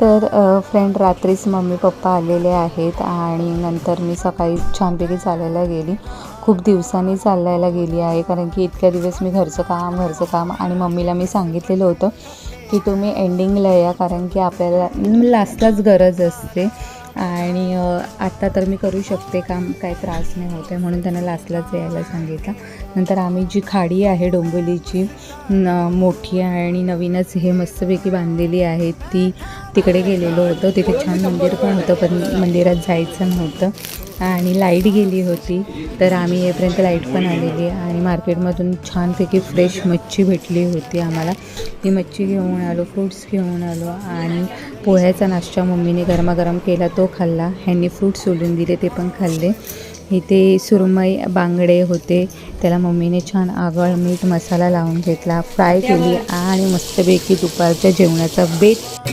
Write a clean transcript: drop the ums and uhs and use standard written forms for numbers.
तर फ्रेंड रात्रीच mummy papa आलेले आहेत आणि नंतर मी सकाळी छानपैकी चालायला गेली. खूप दिवसांनी चालायला गेली आहे, कारण की इतक्या दिवस मी घरचं काम आणि मम्मीला मी सांगितलेलं होतं की तुम्ही एंडिंगला या, कारण की आपल्याला लास्टलाच गरज असते आणि आत्ता तर मी करू शकते काम, काही त्रास नाही होते म्हणून त्यांना लास्टलाच यायला सांगितलं. नंतर आम्ही जी खाडी आहे डोंबिवलीची मोठी आणि नवीनच हे मस्तपैकी बांधलेली आहे, ती तिकडे गेलेलो होतो. तिथे छान मंदिर पण होतं, पण मंदिरात जायचं नव्हतं आणि लाईट गेली होती. तर आम्ही येईपर्यंत लाईट पण आलेली आणि मार्केटमधून छानपैकी फ्रेश मच्छी भेटली होती आम्हाला. ती मच्छी घेऊन आलो, फ्रूट्स घेऊन आलो आणि पोह्याचा नाश्ता मम्मीने गरमागरम केला, तो खाल्ला. ह्यांनी फ्रूट्स सोलून दिले, ते पण खाल्ले. इथे सुरमई बांगडे होते, त्याला मम्मीने छान आगळ मीठ मसाला लावून घेतला, फ्राय केली आणि मस्तपैकी दुपारच्या जेवणाचा बेत